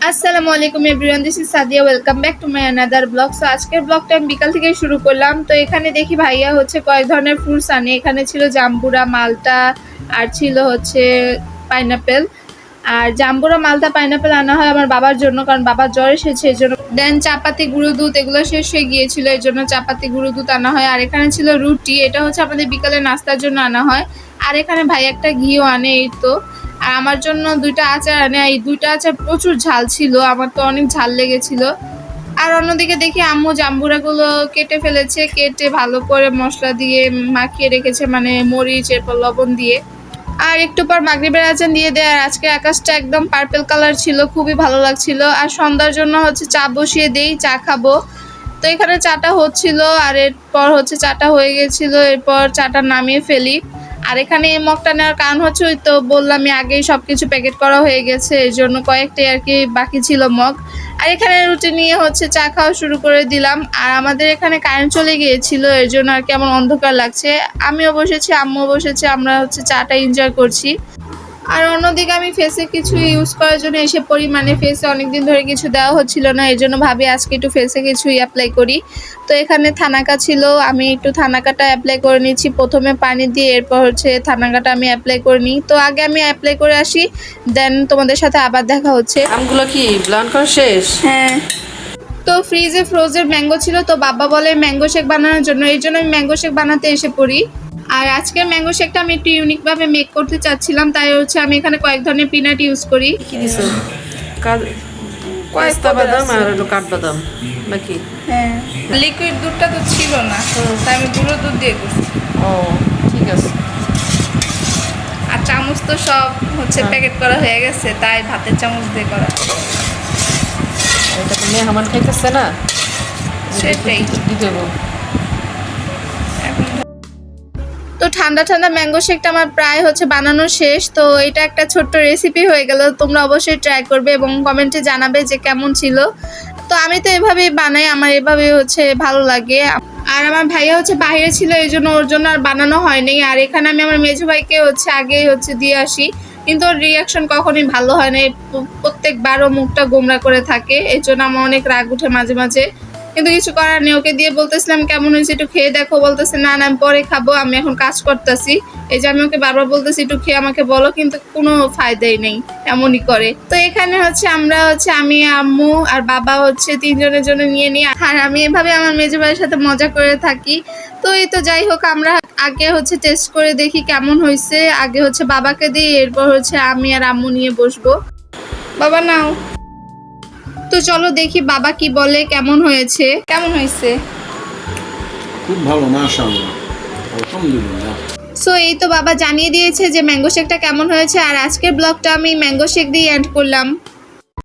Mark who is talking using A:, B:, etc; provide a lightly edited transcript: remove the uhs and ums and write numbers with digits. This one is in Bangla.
A: আসসালামু আলাইকুম everyone, this is Sadia. Welcome back to my another blog. So আজকের ব্লগটা আমি বিকাল থেকে শুরু করলাম। তো এখানে দেখি ভাইয়া হচ্ছে কয়েক ধরনের ফ্রুটস আনে। এখানে ছিল জাম্বুরা, মালটা, আর ছিল হচ্ছে পাইনাপেল। আর জাম্বুরা, মালটা, পাইনাপেল আনা হয় আমার বাবার জন্য, কারণ বাবার জ্বর এসেছে এই জন্য। দেন চাপাতি, গুঁড়ো দুধ এগুলো শেষ হয়ে গিয়েছিল, এই জন্য চাপাতি, গুঁড়ো দুধ আনা হয়। আর এখানে ছিল রুটি, এটা হচ্ছে আমাদের বিকালে নাস্তার জন্য আনা হয়। আর এখানে ভাই একটা ঘিও আনে, এই তো। আর আমার জন্য দুইটা আচার আনে। এই দুইটা আচার প্রচুর ঝাল ছিল, আমার তো অনেক ঝাল লেগেছিল। আর অন্যদিকে দেখি আম্মু জাম্বুরাগুলো কেটে ফেলেছে, কেটে ভালো করে মশলা দিয়ে মাখিয়ে রেখেছে, মানে মরিচ এরপর লবণ দিয়ে। আর একটু পর মাগরিবের আজান দিয়ে দেয়। আর আজকে আকাশটা একদম পার্পল কালার ছিল, খুবই ভালো লাগছিল। আর সন্ধ্যার জন্য হচ্ছে চা বসিয়ে দেই, চা খাবো। তো এখানে চাটা হচ্ছিল, আর এরপর হচ্ছে চাটা হয়ে গেছিল, এরপর চাটা নামিয়ে ফেলি। আর এখানে এই মগটা নেওয়ার কারণ হচ্ছে, ওই তো বললাম আগেই সব কিছু প্যাকেট করা হয়ে গেছে, এই জন্য কয়েকটাই আর কি বাকি ছিল মগ। আর এখানে রুটি নিয়ে হচ্ছে চা খাওয়া শুরু করে দিলাম। আর আমাদের এখানে কারেন্ট চলে গিয়েছিল, এর জন্য আর কেমন অন্ধকার লাগছে। আমিও বসেছি, আম্মুও বসেছে, আমরা হচ্ছে চাটা এনজয় করছি। আর অন্যদিকে আমি ফেসে কিছু ইউজ করার জন্য এসে পড়ি, মানে ফেসে অনেকদিন ধরে কিছু দেওয়া হচ্ছিল না, এই জন্য ভাবি আজকে একটু ফেসে কিছু অ্যাপ্লাই করি। তো এখানে থানাকা ছিল, আমি একটু থানাকাটা অ্যাপ্লাই করে নিচ্ছি প্রথমে পানি দিয়ে, এরপর হচ্ছে থানাকাটা আমি অ্যাপ্লাই করে নিই। তো আগে আমি অ্যাপ্লাই করে আসি, দেন তোমাদের সাথে আবার দেখা হচ্ছে।
B: আমগুলো কি ব্লান করা শেষ?
A: হ্যাঁ। তো ফ্রিজে ফ্রোজেন ম্যাঙ্গো ছিল, তো বাবা বলে ম্যাঙ্গো শেক বানানোর জন্য, এই জন্য আমি ম্যাঙ্গো শেক বানাতে এসে পড়ি। আর আজকের ম্যাঙ্গো শেকটা আমি একটু ইউনিকভাবে মেক করতে চাচ্ছিলাম, তাই হচ্ছে আমি এখানে কয়েক ধরনের পিনাট ইউজ করি।
B: কি দিছো? পেস্তা বাদাম আর হলো কাঠবাদাম নাকি?
A: হ্যাঁ, লিকুইড দুধটা তো ছিল না, তাই আমি গুঁড়ো দুধ দিয়ে করছি।
B: ও ঠিক আছে।
A: আর চামচ তো সব হচ্ছে প্যাকেট করা হয়ে গেছে, তাই ভাতের চামচ দিয়ে করা।
B: এটা তো মেহমান খাইতেছে না,
A: সেটাই।
B: দিতে হবে।
A: তো ঠান্ডা ঠান্ডা ম্যাঙ্গো শেকটা আমার প্রায় হচ্ছে বানানো শেষ। তো এটা একটা ছোট্ট রেসিপি হয়ে গেল, তোমরা অবশ্যই ট্রাই করবে এবং কমেন্টে জানাবে যে কেমন ছিল। তো আমি তো এভাবেই বানাই, আমার এভাবে হচ্ছে ভালো লাগে। আর আমার ভাইয়া হচ্ছে বাইরে ছিল, এই জন্য ওর জন্য আর বানানো হয়নি। আর এখানে আমি আমার মেজো ভাইকে হচ্ছে আগেই হচ্ছে দিয়ে আসি, কিন্তু ওর রিয়াকশন কখনোই ভালো হয় না, প্রত্যেকবারও মুখটা গোমরা করে থাকে, এই জন্য আমার অনেক রাগ উঠে মাঝে মাঝে। কিন্তু কিছু করার নেই, ওকে দিয়ে বলতেছিলাম কেমন হয়েছে একটু খেয়ে দেখো, বলতেছে না না আমি পরে খাবো, আমি এখন কাজ করতেছি। এই যে আমি ওকে বারবার বলতেছি একটু খেয়ে আমাকে বলো, কিন্তু কোনো ফায়দাই নেই, এমনই করে। তো এখানে হচ্ছে আমরা হচ্ছে আমি, আম্মু আর বাবা হচ্ছে তিনজনের জন্য নিয়ে নিই। আর আমি এভাবে আমার মেজো ভাইয়ের সাথে মজা করে থাকি। তো এই তো যাই হোক, আমরা আগে হচ্ছে টেস্ট করে দেখি কেমন হয়েছে। আগে হচ্ছে বাবাকে দিই, এরপর হচ্ছে আমি আর আম্মু নিয়ে বসবো। বাবা নাও। তো চলো দেখি বাবা কি বলে, কেমন হয়েছে। কেমন হয়েছে?
C: খুব ভালো, মাশাআল্লাহ, আলহামদুলিল্লাহ।
A: সো এই তো বাবা জানিয়ে দিয়েছে যে ম্যাঙ্গো শেকটা কেমন হয়েছে। আর আজকের ব্লগটা আমি ম্যাঙ্গো শেক দিয়ে এন্ড করলাম।